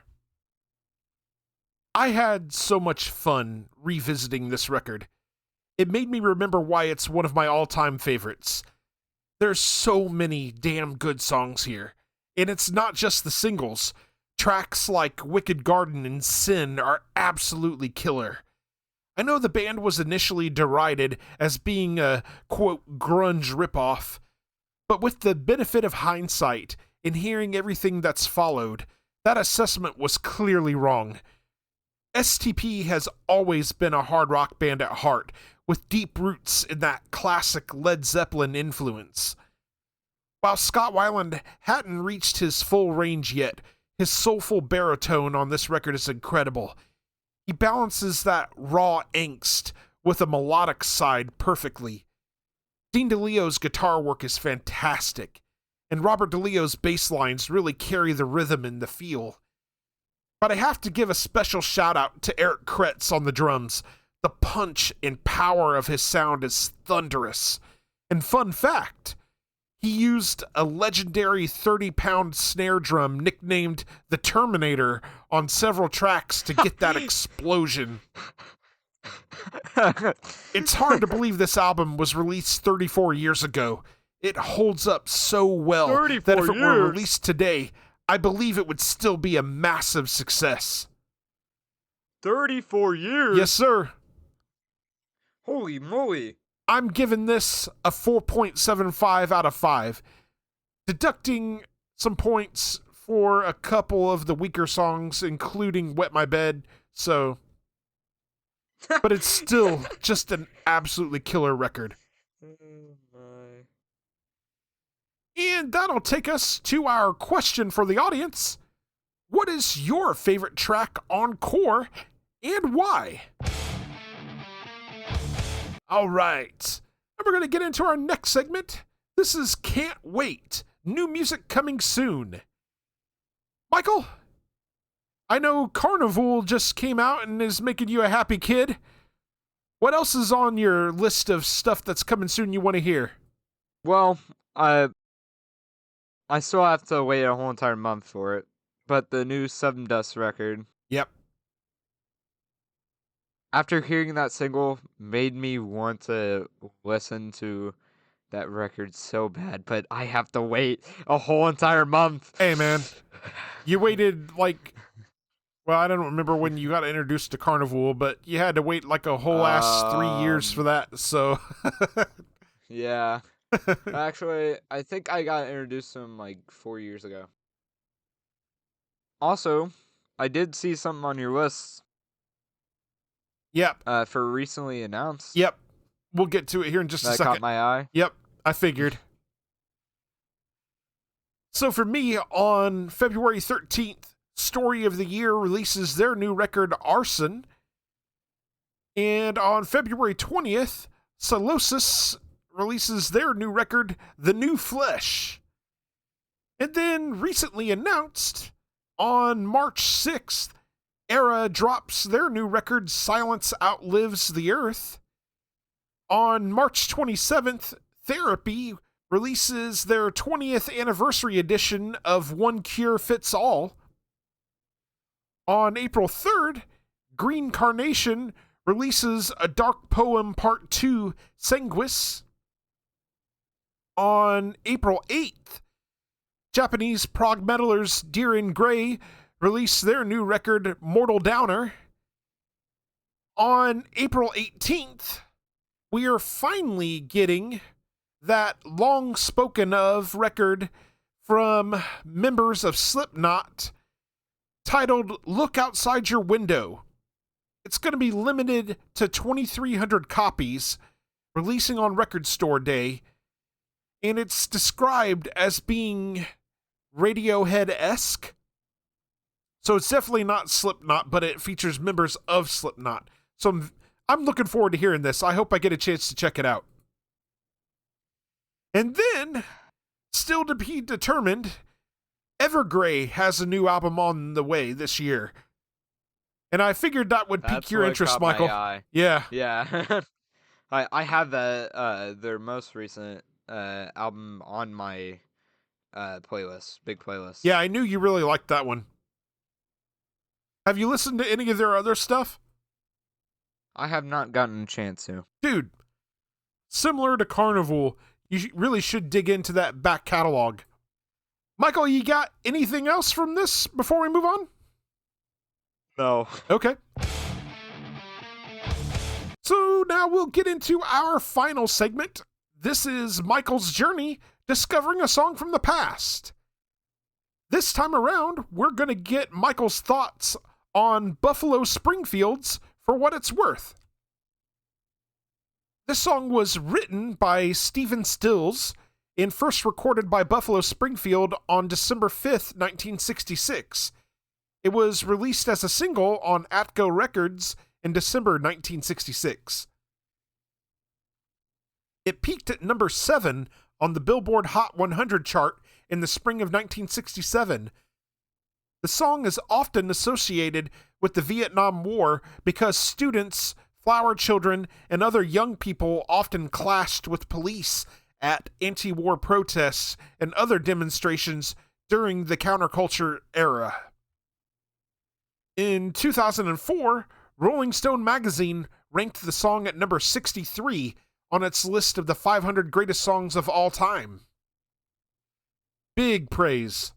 I had so much fun revisiting this record. It made me remember why it's one of my all-time favorites. There's so many damn good songs here. And it's not just the singles. Tracks like Wicked Garden and Sin are absolutely killer. I know the band was initially derided as being a, quote, grunge ripoff, but with the benefit of hindsight and hearing everything that's followed, that assessment was clearly wrong. STP has always been a hard rock band at heart, with deep roots in that classic Led Zeppelin influence. While Scott Weiland hadn't reached his full range yet, his soulful baritone on this record is incredible. He balances that raw angst with a melodic side perfectly. DeLeo's guitar work is fantastic, and Robert DeLeo's bass lines really carry the rhythm and the feel. But I have to give a special shout out to Eric Kretz on the drums. The punch and power of his sound is thunderous. And fun fact, he used a legendary 30-pound snare drum nicknamed the Terminator on several tracks to get that explosion. It's hard to believe this album was released 34 years ago. It holds up so well that if it were released today, I believe it would still be a massive success. 34 years? Yes, sir. Holy moly. I'm giving this a 4.75 out of 5, deducting some points for a couple of the weaker songs, including Wet My Bed, so... But it's still just an absolutely killer record. Oh my. And that'll take us to our question for the audience. What is your favorite track on Core, and why? All right, and we're going to get into our next segment. This is Can't Wait, new music coming soon. Michael, I know Carnival just came out and is making you a happy kid. What else is on your list of stuff that's coming soon you want to hear? Well, I still have to wait a whole entire month for it, but the new Seven Dust record. Yep. After hearing that single, made me want to listen to that record so bad, but I have to wait a whole entire month. Hey, man, you waited well, I don't remember when you got introduced to Carnival, but you had to wait like a whole ass 3 years for that, so... Yeah. Actually, I think I got introduced to him like 4 years ago. Also, I did see something on your list Yep. for recently announced. Yep. We'll get to it here in just a That second. caught my eye. Yep. I figured. So for me, on February 13th, Story of the Year releases their new record, Arson. And on February 20th, Solosis releases their new record, The New Flesh. And then recently announced, on March 6th, Era drops their new record, Silence Outlives the Earth. On March 27th, Therapy releases their 20th anniversary edition of One Cure Fits All. On April 3rd, Green Carnation releases A Dark Poem Part 2, Sanguis. On April 8th, Japanese prog metalers Deer in Grey release their new record, Mortal Downer. On April 18th, we are finally getting that long spoken of record from members of Slipknot titled Look Outside Your Window. It's going to be limited to 2,300 copies, releasing on Record Store Day, and it's described as being Radiohead-esque. So it's definitely not Slipknot, but it features members of Slipknot. So I'm looking forward to hearing this. I hope I get a chance to check it out. And then, still to be determined, Evergrey has a new album on the way this year. And I figured that would pique your interest, Michael. Yeah. Yeah. I have that their most recent album on my playlist, big playlist. Yeah, I knew you really liked that one. Have you listened to any of their other stuff? I have not gotten a chance to. Dude, similar to Carnival, you really should dig into that back catalog. Michael, you got anything else from this before we move on? No. Okay. So now we'll get into our final segment. This is Michael's journey discovering a song from the past. This time around, we're going to get Michael's thoughts on Buffalo Springfield's For What It's Worth. This song was written by Stephen Stills and first recorded by Buffalo Springfield on December 5th, 1966. It was released as a single on Atco Records in December 1966. It peaked at number 7 on the Billboard Hot 100 chart in the spring of 1967. The song is often associated with the Vietnam War because students, flower children, and other young people often clashed with police at anti-war protests and other demonstrations during the counterculture era. In 2004, Rolling Stone magazine ranked the song at number 63 on its list of the 500 greatest songs of all time. Big praise.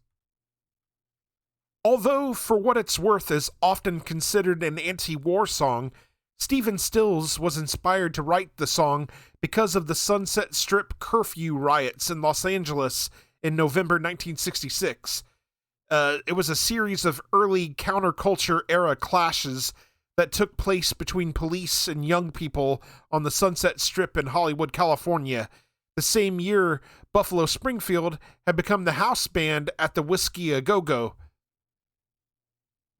Although For What It's Worth is often considered an anti-war song, Stephen Stills was inspired to write the song because of the Sunset Strip curfew riots in Los Angeles in November 1966. It was a series of early counterculture era clashes that took place between police and young people on the Sunset Strip in Hollywood, California. The same year, Buffalo Springfield had become the house band at the Whiskey A Go-Go.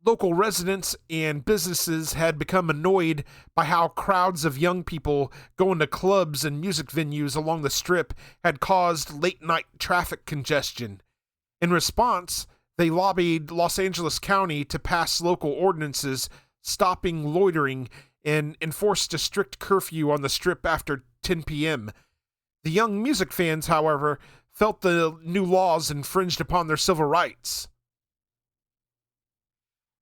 Local residents and businesses had become annoyed by how crowds of young people going to clubs and music venues along the strip had caused late-night traffic congestion. In response, they lobbied Los Angeles County to pass local ordinances stopping loitering and enforced a strict curfew on the strip after 10 p.m. The young music fans, however, felt the new laws infringed upon their civil rights.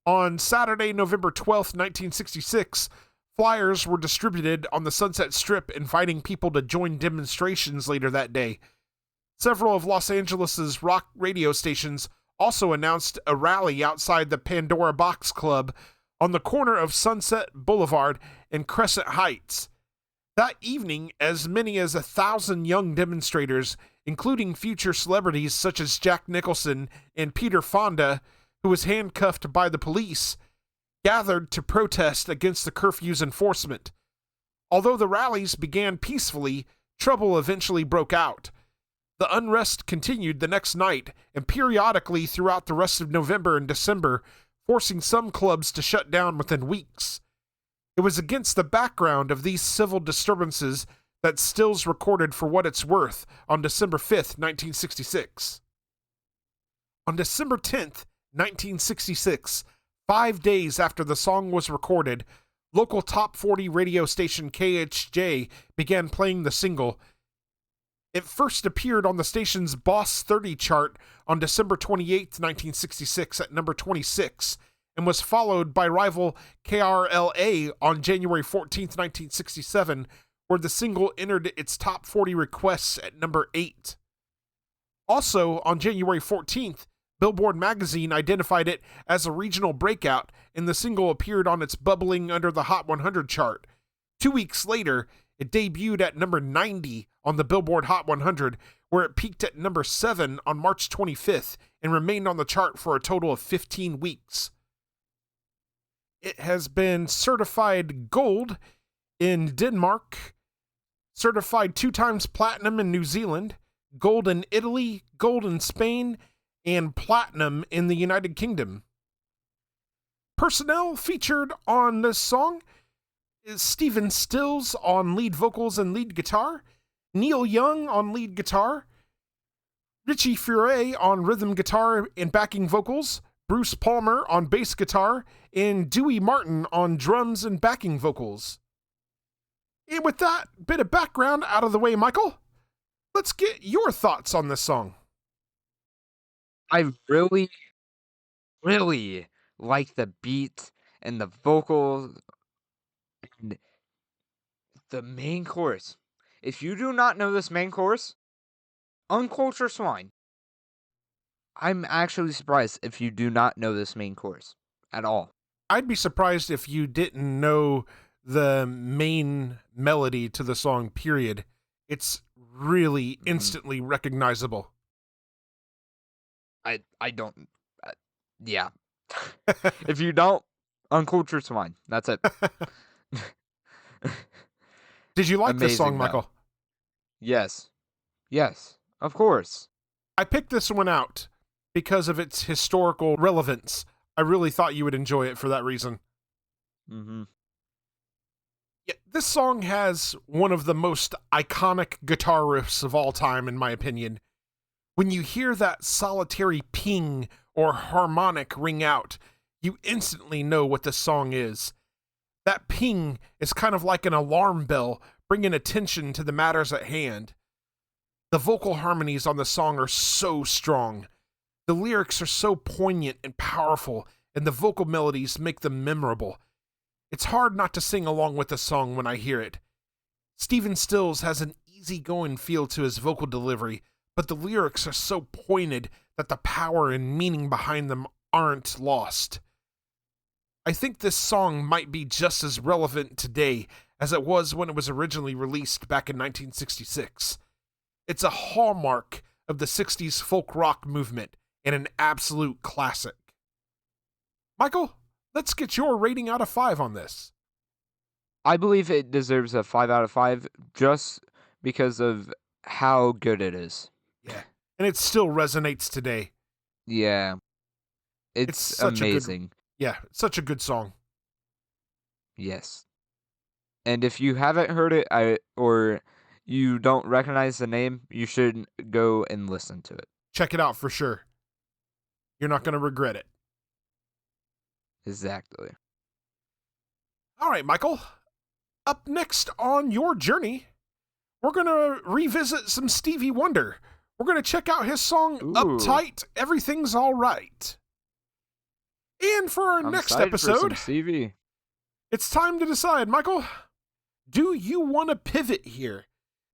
On Saturday, November 12th, 1966, flyers were distributed on the Sunset Strip inviting people to join demonstrations later that day. Several of Los Angeles' rock radio stations also announced a rally outside the Pandora Box Club on the corner of Sunset Boulevard and Crescent Heights. That evening, as many as 1,000 young demonstrators, including future celebrities such as Jack Nicholson and Peter Fonda, who was handcuffed by the police, gathered to protest against the curfew's enforcement. Although the rallies began peacefully, trouble eventually broke out. The unrest continued the next night and periodically throughout the rest of November and December, forcing some clubs to shut down within weeks. It was against the background of these civil disturbances that Stills recorded For What It's Worth on December 5th, 1966. On December 10th, 1966, 5 days after the song was recorded, local top 40 radio station KHJ began playing the single. It first appeared on the station's Boss 30 chart on December 28th, 1966 at number 26, and was followed by rival KRLA on January 14th, 1967, where the single entered its top 40 requests at number 8. Also, on January 14th, Billboard magazine identified it as a regional breakout, and the single appeared on its Bubbling Under the Hot 100 chart. 2 weeks later, it debuted at number 90 on the Billboard Hot 100, where it peaked at number 7 on March 25th and remained on the chart for a total of 15 weeks. It has been certified gold in Denmark, certified 2 times platinum in New Zealand, gold in Italy, gold in Spain, and platinum in the United Kingdom. Personnel featured on this song is Stephen Stills on lead vocals and lead guitar, Neil Young on lead guitar, Richie Furay on rhythm guitar and backing vocals, Bruce Palmer on bass guitar, and Dewey Martin on drums and backing vocals. And with that bit of background out of the way, Michael, let's get your thoughts on this song. I really, really like the beat and the vocals and the main chorus. If you do not know this main chorus, uncultured swine. I'm actually surprised if you do not know this main chorus at all. I'd be surprised if you didn't know the main melody to the song, period. It's really instantly recognizable. I don't. Yeah. If you don't, uncultured swine. That's it. Did you like this song, Amazing, though. Michael? Yes. Yes. Of course. I picked this one out because of its historical relevance. I really thought you would enjoy it for that reason. Mm-hmm. Yeah, this song has one of the most iconic guitar riffs of all time, in my opinion. When you hear that solitary ping or harmonic ring out, you instantly know what the song is. That ping is kind of like an alarm bell, bringing attention to the matters at hand. The vocal harmonies on the song are so strong. The lyrics are so poignant and powerful, and the vocal melodies make them memorable. It's hard not to sing along with the song when I hear it. Stephen Stills has an easygoing feel to his vocal delivery, but the lyrics are so pointed that the power and meaning behind them aren't lost. I think this song might be just as relevant today as it was when it was originally released back in 1966. It's a hallmark of the 60s folk rock movement and an absolute classic. Michael, let's get your rating out of 5 on this. I believe it deserves a 5 out of 5 just because of how good it is. Yeah. And it still resonates today. Yeah. It's such amazing. Yeah, it's such a good song. Yes. And if you haven't heard it or you don't recognize the name, you should go and listen to it. Check it out for sure. You're not going to regret it. Exactly. All right, Michael. Up next on your journey, we're going to revisit some Stevie Wonder. We're going to check out his song, Ooh. Uptight, Everything's All Right. And for our next excited for episode, some Stevie. it's time to decide, Michael, do you want to pivot here?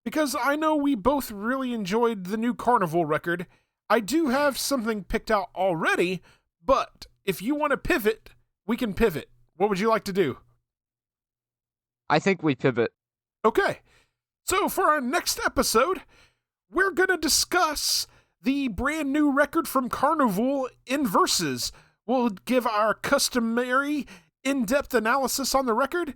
Because I know we both really enjoyed the new Carnival record. I do have something picked out already, but if you want to pivot, we can pivot. What would you like to do? I think we pivot. Okay, so for our next episode, we're going to discuss the brand new record from Carnival, In Verses. We'll give our customary in-depth analysis on the record,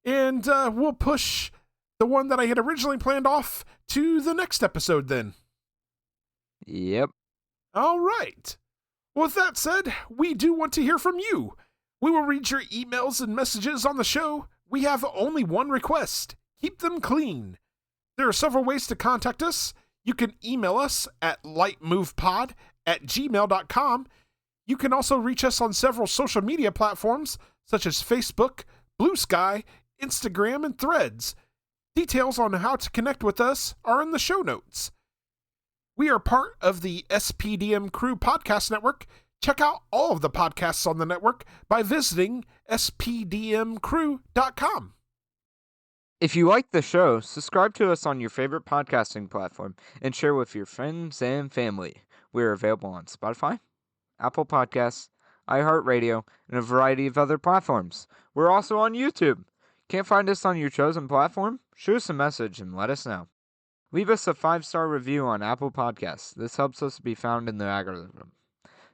and we'll push the one that I had originally planned off to the next episode then. Yep. All right. With that said, we do want to hear from you. We will read your emails and messages on the show. We have only one request. Keep them clean. There are several ways to contact us. You can email us at lightmovepod@gmail.com. You can also reach us on several social media platforms such as Facebook, Blue Sky, Instagram, and Threads. Details on how to connect with us are in the show notes. We are part of the SPDM Crew Podcast Network. Check out all of the podcasts on the network by visiting spdmcrew.com. If you like the show, subscribe to us on your favorite podcasting platform and share with your friends and family. We're available on Spotify, Apple Podcasts, iHeartRadio, and a variety of other platforms. We're also on YouTube. Can't find us on your chosen platform? Shoot us a message and let us know. Leave us a 5-star review on Apple Podcasts. This helps us be found in the algorithm.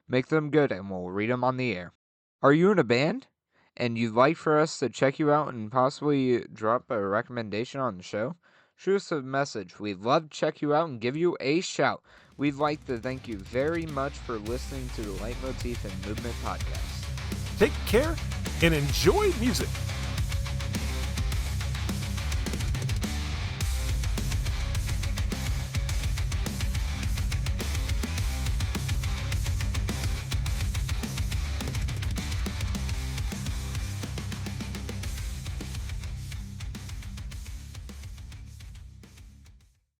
Make them good and we'll read them on the air. Are you in a band? And you'd like for us to check you out and possibly drop a recommendation on the show? Shoot us a message. We'd love to check you out and give you a shout. We'd like to thank you very much for listening to the Leitmotif and Movement Podcast. Take care and enjoy music.